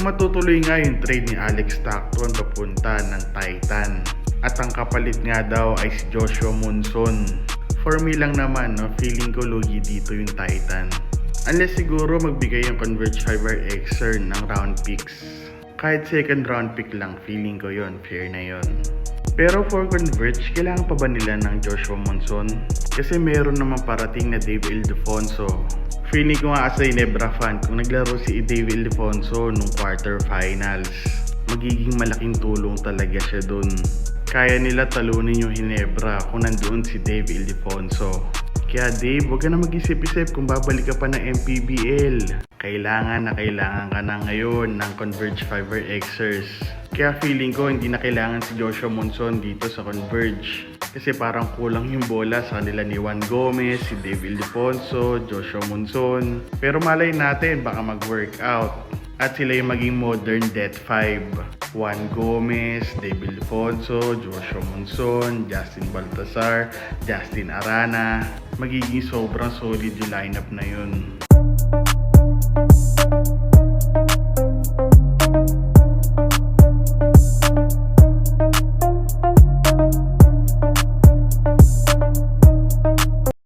Kung matutuloy nga yung trade ni Alex Stockton papunta ng Titan at ang kapalit nga daw ay si Joshua Monson. For me lang naman, no, feeling ko lugi dito yung Titan. Unless siguro magbigay yung Converge Fiber Xer ng round picks. Kahit second round pick lang, feeling ko yon, fair na yon. Pero for Converge, kailangan pa ba nila ng Joshua Monson? Kasi meron naman parating na Dave Ildefonso. Feeling ko nga as a Ginebra fan, kung naglaro si Dave Ildefonso nung quarterfinals, magiging malaking tulong talaga siya dun. Kaya nila talunin yung Ginebra kung nandoon si Dave Ildefonso. Kaya Dave, huwag ka na mag-isip-isip kung babalik ka pa ng MPBL. Kailangan ka na ngayon ng Converge Fiber Xers. Kaya feeling ko hindi na kailangan si Joshua Monson dito sa Converge. Kasi parang kulang yung bola sa kanila ni Juan Gomez, si Dave Ildefonso, Joshua Monson. Pero malay natin baka mag-workout. At sila yung maging modern Death 5. Juan Gomez, Dave Ildefonso, Joshua Monson, Justin Baltasar, Justin Arana. Magiging sobrang solid yung lineup na yun.